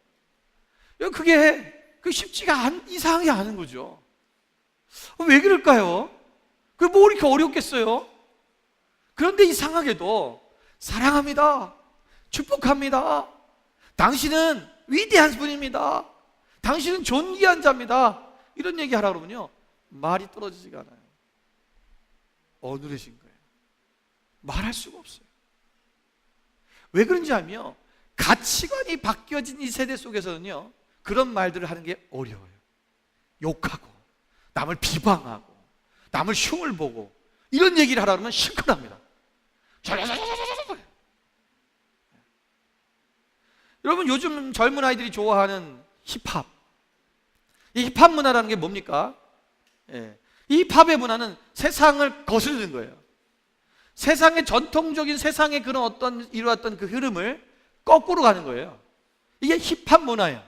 그게 쉽지가 이상하게 하는 거죠. 왜 그럴까요? 그게 뭐 이렇게 어렵겠어요? 그런데 이상하게도 사랑합니다, 축복합니다, 당신은 위대한 분입니다, 당신은 존귀한 자입니다 이런 얘기 하라 그러면요 말이 떨어지지가 않아요. 어눌해진 거예요. 말할 수가 없어요. 왜 그런지 알면 가치관이 바뀌어진 이 세대 속에서는요 그런 말들을 하는 게 어려워요. 욕하고 남을 비방하고 남을 흉을 보고 이런 얘기를 하라 그러면 실컷합니다. 여러분, 요즘 젊은 아이들이 좋아하는 힙합, 이 힙합 문화라는 게 뭡니까? 이 힙합의 문화는 세상을 거스르는 거예요. 세상의 전통적인 세상의 그런 이루었던 그 흐름을 거꾸로 가는 거예요. 이게 힙합 문화예요.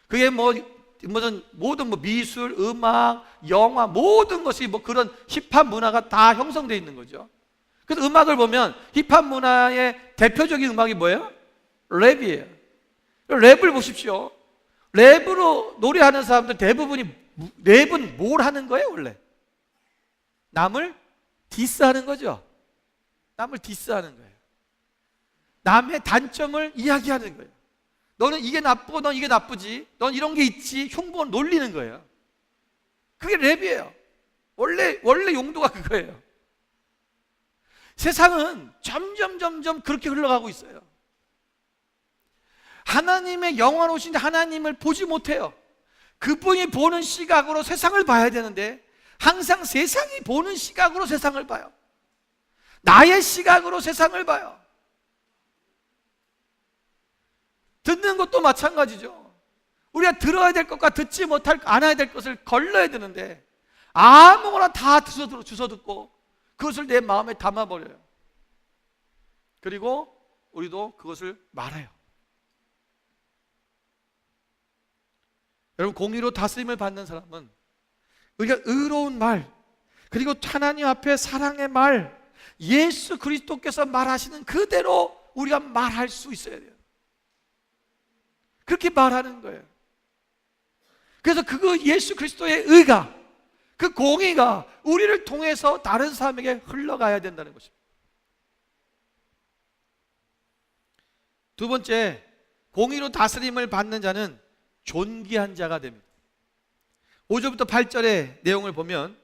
그게 모든 미술, 음악, 영화 모든 것이 그런 힙합 문화가 다 형성되어 있는 거죠. 그래서 음악을 보면 힙합 문화의 대표적인 음악이 뭐예요? 랩이에요. 랩을 보십시오. 랩으로 노래하는 사람들 대부분이 랩은 뭘 하는 거예요? 원래 남을 디스하는 거죠. 남을 디스하는 거예요. 남의 단점을 이야기하는 거예요. 너는 이게 나쁘고 넌 이게 나쁘지, 넌 이런 게 있지, 흉보 놀리는 거예요. 그게 랩이에요. 원래 용도가 그거예요. 세상은 점점 그렇게 흘러가고 있어요. 하나님의 영원하신 하나님을 보지 못해요. 그분이 보는 시각으로 세상을 봐야 되는데 항상 세상이 보는 시각으로 세상을 봐요. 나의 시각으로 세상을 봐요. 듣는 것도 마찬가지죠. 우리가 들어야 될 것과 듣지 못할 않아야 될 것을 걸러야 되는데 아무거나 다 주워 듣고 그것을 내 마음에 담아버려요. 그리고 우리도 그것을 말해요. 여러분, 공의로 다스림을 받는 사람은 우리가 의로운 말, 그리고 하나님 앞에 사랑의 말, 예수 그리스도께서 말하시는 그대로 우리가 말할 수 있어야 돼요. 그렇게 말하는 거예요. 그래서 그거 예수 그리스도의 의가, 그 공의가 우리를 통해서 다른 사람에게 흘러가야 된다는 것입니다. 두 번째, 공의로 다스림을 받는 자는 존귀한 자가 됩니다. 5절부터 8절의 내용을 보면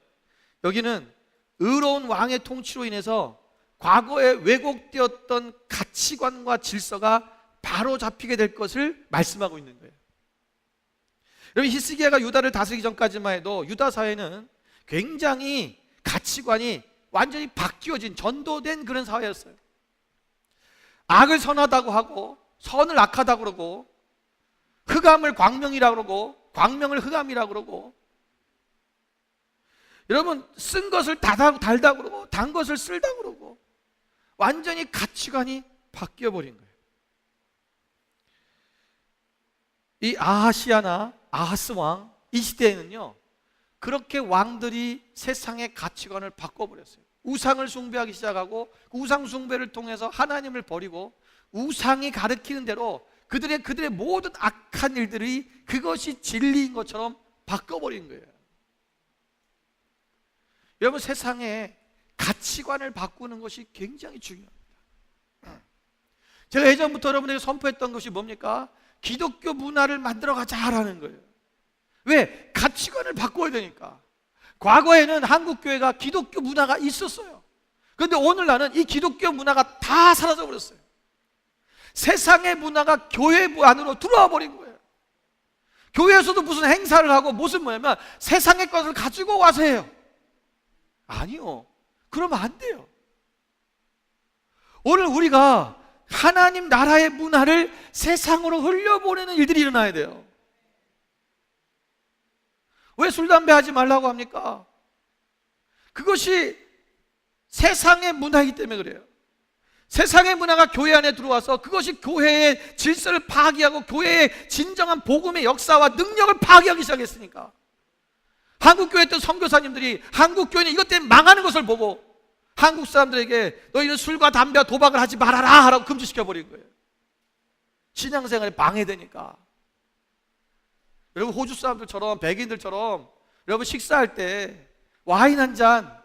여기는 의로운 왕의 통치로 인해서 과거에 왜곡되었던 가치관과 질서가 바로 잡히게 될 것을 말씀하고 있는 거예요. 여러분, 히스기야가 유다를 다스리기 전까지만 해도 유다 사회는 굉장히 가치관이 완전히 바뀌어진, 전도된 그런 사회였어요. 악을 선하다고 하고 선을 악하다고 그러고, 흑암을 광명이라고 그러고 광명을 흑암이라고 그러고, 여러분, 쓴 것을 달다고 그러고 단 것을 쓸다고 그러고, 완전히 가치관이 바뀌어버린 거예요. 이 아하시아나 아하스 왕, 이 시대에는요 그렇게 왕들이 세상의 가치관을 바꿔버렸어요. 우상을 숭배하기 시작하고 그 우상 숭배를 통해서 하나님을 버리고 우상이 가르치는 대로 그들의 모든 악한 일들이 그것이 진리인 것처럼 바꿔버린 거예요. 여러분, 세상에 가치관을 바꾸는 것이 굉장히 중요합니다. 제가 예전부터 여러분에게 선포했던 것이 뭡니까? 기독교 문화를 만들어 가자라는 거예요. 왜? 가치관을 바꿔야 되니까. 과거에는 한국교회가 기독교 문화가 있었어요. 그런데 오늘날은 이 기독교 문화가 다 사라져 버렸어요. 세상의 문화가 교회 안으로 들어와 버린 거예요. 교회에서도 무슨 행사를 하고 무슨 뭐냐면 세상의 것을 가지고 와서 해요. 아니요, 그러면 안 돼요. 오늘 우리가 하나님 나라의 문화를 세상으로 흘려보내는 일들이 일어나야 돼요. 왜 술, 담배 하지 말라고 합니까? 그것이 세상의 문화이기 때문에 그래요. 세상의 문화가 교회 안에 들어와서 그것이 교회의 질서를 파괴하고 교회의 진정한 복음의 역사와 능력을 파괴하기 시작했으니까, 한국교회 있던 선교사님들이 한국교회는 이것 때문에 망하는 것을 보고 한국 사람들에게 너희는 술과 담배와 도박을 하지 말아라 하라고 금지시켜버린 거예요. 신앙생활에 방해되니까. 여러분, 호주 사람들처럼, 백인들처럼 여러분 식사할 때 와인 한 잔,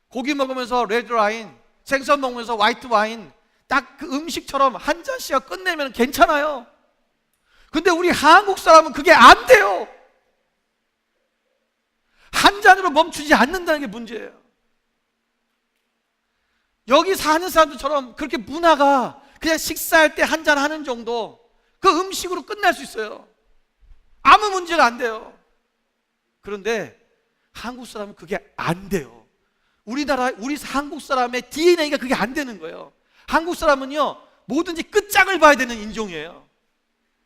고기 먹으면서 레드 와인, 생선 먹으면서 화이트 와인, 딱 그 음식처럼 한 잔씩 끝내면 괜찮아요. 근데 우리 한국 사람은 그게 안 돼요. 한 잔으로 멈추지 않는다는 게 문제예요. 여기 사는 사람들처럼 그렇게 문화가 그냥 식사할 때 한 잔 하는 정도, 그 음식으로 끝날 수 있어요. 아무 문제가 안 돼요. 그런데 한국 사람은 그게 안 돼요. 우리 한국 사람의 DNA가 그게 안 되는 거예요. 한국 사람은요 뭐든지 끝장을 봐야 되는 인종이에요.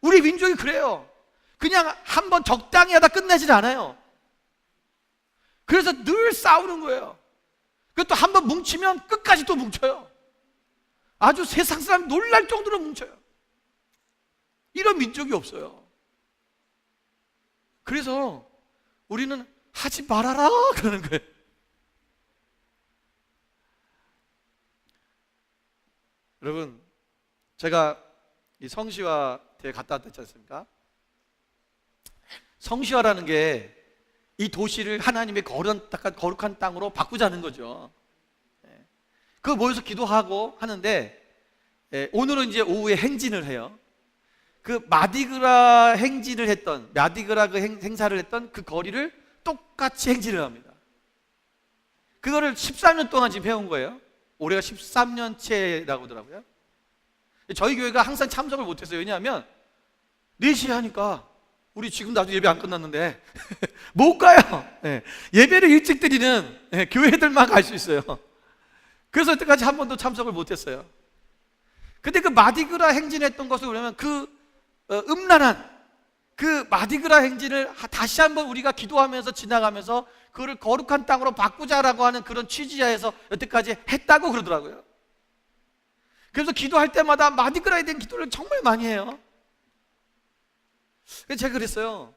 우리 민족이 그래요. 그냥 한번 적당히 하다 끝내질 않아요. 그래서 늘 싸우는 거예요. 그것도 한번 뭉치면 끝까지 또 뭉쳐요. 아주 세상 사람 놀랄 정도로 뭉쳐요. 이런 민족이 없어요. 그래서 우리는 하지 말아라 그러는 거예요. 여러분, 제가 이 성시화에 갔다 왔지 않습니까? 성시화라는 게 이 도시를 하나님의 거룩한 땅으로 바꾸자는 거죠. 그거 모여서 기도하고 하는데, 오늘은 이제 오후에 행진을 해요. 그 마디그라 행진을 했던, 마디그라 그 행사를 했던 그 거리를 똑같이 행진을 합니다. 그거를 13년 동안 지금 해온 거예요. 올해가 13년째라고 하더라고요. 저희 교회가 항상 참석을 못했어요. 왜냐하면 4시에 하니까 우리 지금도 아직 예배 안 끝났는데 못 가요. 예배를 일찍 드리는 교회들만 갈 수 있어요. 그래서 여태까지 한 번도 참석을 못했어요. 근데 그 마디그라 행진했던 것을 보면 그 음란한 그 마디그라 행진을 다시 한번 우리가 기도하면서 지나가면서 그거를 거룩한 땅으로 바꾸자라고 하는 그런 취지하에서 여태까지 했다고 그러더라고요. 그래서 기도할 때마다 마디그라에 대한 기도를 정말 많이 해요. 그래서 제가 그랬어요.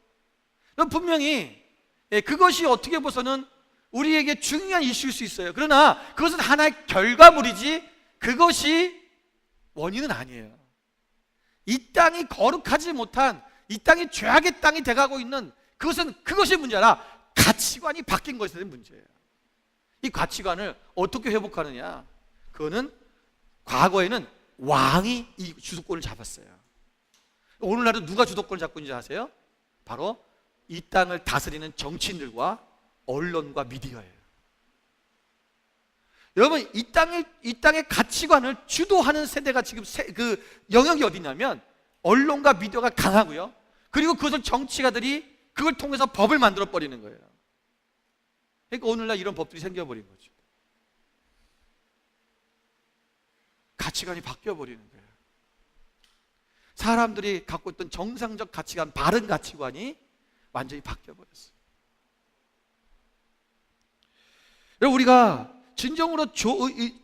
분명히 그것이 어떻게 보서는 우리에게 중요한 이슈일 수 있어요. 그러나 그것은 하나의 결과물이지 그것이 원인은 아니에요. 이 땅이 거룩하지 못한, 이 땅이 죄악의 땅이 돼가고 있는 그것이 문제라 가치관이 바뀐 것에 대한 문제예요. 이 가치관을 어떻게 회복하느냐? 그거는 과거에는 왕이 이 주도권을 잡았어요. 오늘날은 누가 주도권을 잡고 있는지 아세요? 바로 이 땅을 다스리는 정치인들과 언론과 미디어예요. 여러분, 이 땅의 가치관을 주도하는 세대가 지금 그 영역이 어디냐면 언론과 미디어가 강하고요. 그리고 그것을 정치가들이 그걸 통해서 법을 만들어 버리는 거예요. 그러니까 오늘날 이런 법들이 생겨버린 거죠. 가치관이 바뀌어버리는 거예요. 사람들이 갖고 있던 정상적 가치관, 바른 가치관이 완전히 바뀌어버렸어요. 여러분, 우리가 진정으로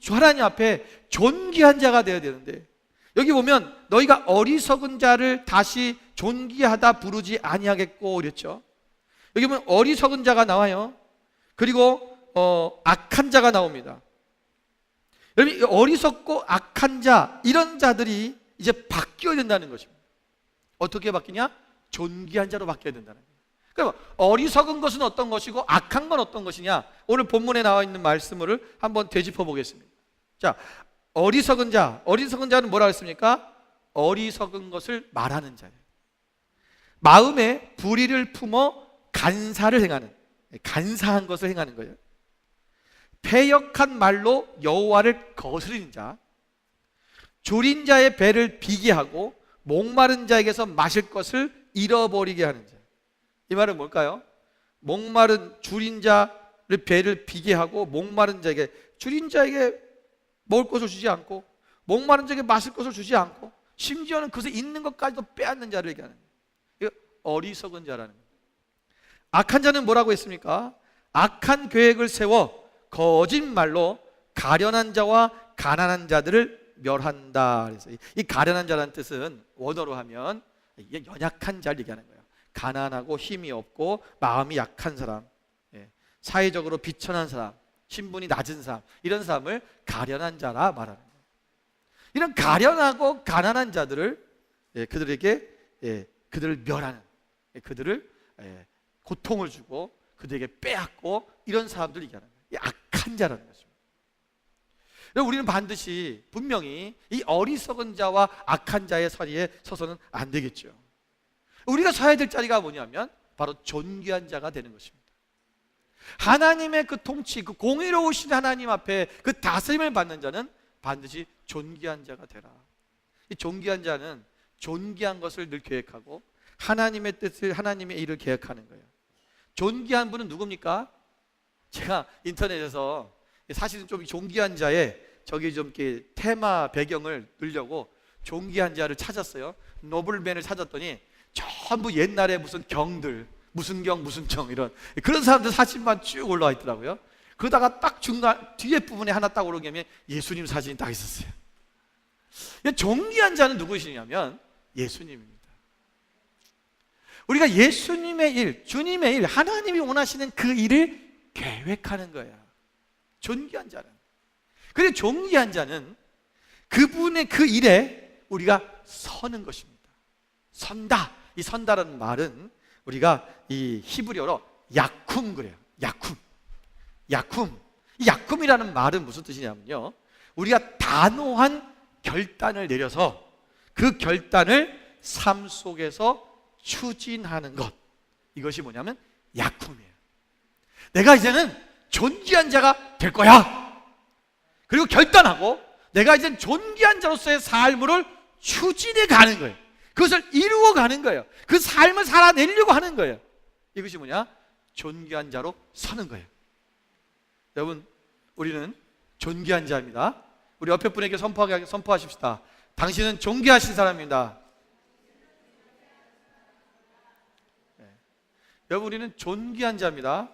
하나님 앞에 존귀한 자가 되어야 되는데, 여기 보면 너희가 어리석은 자를 다시 존귀하다 부르지 아니하겠고 그랬죠. 여기 보면 어리석은 자가 나와요. 그리고 악한 자가 나옵니다. 여러분, 어리석고 악한 자, 이런 자들이 이제 바뀌어야 된다는 것입니다. 어떻게 바뀌냐? 존귀한 자로 바뀌어야 된다는 거예요. 그럼 어리석은 것은 어떤 것이고 악한 건 어떤 것이냐? 오늘 본문에 나와 있는 말씀을 한번 되짚어 보겠습니다. 자, 어리석은 자는 뭐라고 했습니까? 어리석은 것을 말하는 자예요. 마음에 불의를 품어 간사를 행하는, 간사한 것을 행하는 거예요. 패역한 말로 여호와를 거스리는 자, 졸인 자의 배를 비게 하고 목마른 자에게서 마실 것을 잃어버리게 하는 자. 이 말은 뭘까요? 졸인 자를 배를 비게 하고 목마른 자에게, 졸인 자에게 먹을 것을 주지 않고 목마른 자에게 마실 것을 주지 않고 심지어는 그것에 있는 것까지도 빼앗는 자를 얘기하는 거예요. 이거 어리석은 자라는 거예요. 악한 자는 뭐라고 했습니까? 악한 계획을 세워 거짓말로 가련한 자와 가난한 자들을 멸한다. 그래서 이 가련한 자라는 뜻은 원어로 하면 이게 연약한 자를 얘기하는 거예요. 가난하고 힘이 없고 마음이 약한 사람, 사회적으로 비천한 사람, 신분이 낮은 사람, 이런 사람을 가련한 자라 말하는 거예요. 이런 가련하고 가난한 자들을 그들을 멸하는, 그들을 고통을 주고 그들에게 빼앗고 이런 사람들을 얘기하는 거예요. 이 악한 자라는 것입니다. 우리는 반드시 분명히 이 어리석은 자와 악한 자의 자리에 서서는 안 되겠죠. 우리가 서야 될 자리가 뭐냐면 바로 존귀한 자가 되는 것입니다. 하나님의 그 통치, 그 공의로우신 하나님 앞에 그 다스림을 받는 자는 반드시 존귀한 자가 되라. 이 존귀한 자는 존귀한 것을 늘 계획하고 하나님의 뜻을, 하나님의 일을 계획하는 거예요. 존귀한 분은 누굽니까? 제가 인터넷에서 사실은 좀 존귀한 자의 저기 좀 이렇게 테마 배경을 넣으려고 존귀한 자를 찾았어요. 노블맨을 찾았더니 전부 옛날에 무슨 경들, 무슨 경, 무슨 정, 이런 그런 사람들 사진만 쭉 올라와 있더라고요. 그러다가 딱 중간 뒤에 부분에 하나 딱 오르게 예수님 사진이 딱 있었어요. 존귀한 자는 누구시냐면 예수님입니다. 우리가 예수님의 일, 주님의 일, 하나님이 원하시는 그 일을 계획하는 거야. 존귀한 자는. 그리고 존귀한 자는 그분의 그 일에 우리가 서는 것입니다. 선다. 이 선다라는 말은 우리가 이 히브리어로 야쿰 그래요. 야쿰. 이 야쿰이라는 말은 무슨 뜻이냐면요, 우리가 단호한 결단을 내려서 그 결단을 삶 속에서 추진하는 것, 이것이 뭐냐면 야쿰이에요. 내가 이제는 존귀한 자가 될 거야. 그리고 결단하고 내가 이제는 존귀한 자로서의 삶을 추진해 가는 거예요. 그것을 이루어 가는 거예요. 그 삶을 살아내려고 하는 거예요. 이것이 뭐냐? 존귀한 자로 서는 거예요. 여러분, 우리는 존귀한 자입니다. 우리 옆에 분에게 선포하십시다. 당신은 존귀하신 사람입니다. 여러분, 우리는 존귀한 자입니다.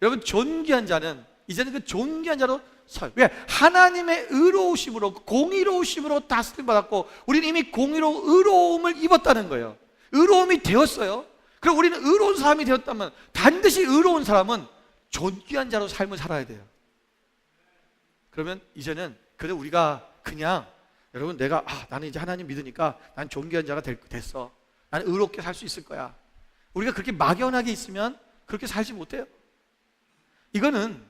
여러분, 존귀한 자는 이제는 그 존귀한 자로 서요. 왜? 하나님의 의로우심으로, 공의로우심으로 다스림 받았고 우리는 이미 의로움을 입었다는 거예요. 의로움이 되었어요. 그럼 우리는 의로운 사람이 되었다면 반드시 의로운 사람은 존귀한 자로 삶을 살아야 돼요. 그러면 이제는 그래도 우리가 그냥 여러분 내가 나는 이제 하나님 믿으니까 난 존귀한 자가 됐어. 나는 의롭게 살 수 있을 거야. 우리가 그렇게 막연하게 있으면 그렇게 살지 못해요. 이거는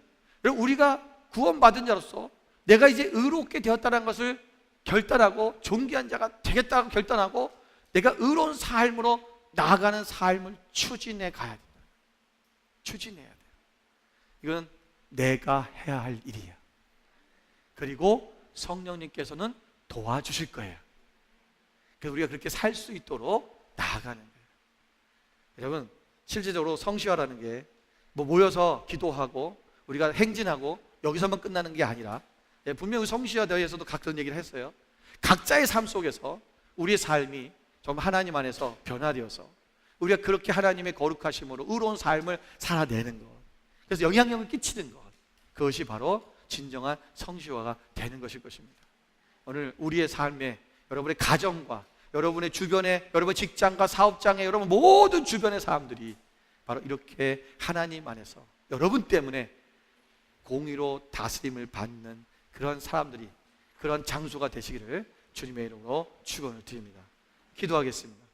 우리가 구원받은 자로서 내가 이제 의롭게 되었다는 것을 결단하고 존귀한 자가 되겠다고 결단하고 내가 의로운 삶으로 나아가는 삶을 추진해 가야 된다. 추진해야 돼요. 이건 내가 해야 할 일이야. 그리고 성령님께서는 도와주실 거예요. 그래서 우리가 그렇게 살 수 있도록 나아가는 거예요. 여러분, 실제적으로 성시화라는 게 뭐 모여서 기도하고 우리가 행진하고 여기서만 끝나는 게 아니라 분명히 성시화 대회에서도 그런 얘기를 했어요. 각자의 삶 속에서 우리의 삶이 좀 하나님 안에서 변화되어서 우리가 그렇게 하나님의 거룩하심으로 의로운 삶을 살아내는 것, 그래서 영향력을 끼치는 것, 그것이 바로 진정한 성시화가 되는 것일 것입니다. 오늘 우리의 삶에 여러분의 가정과 여러분의 주변에 여러분의 직장과 사업장에 여러분 모든 주변의 사람들이 바로 이렇게 하나님 안에서 여러분 때문에 공의로 다스림을 받는 그런 사람들이, 그런 장소가 되시기를 주님의 이름으로 축원을 드립니다. 기도하겠습니다.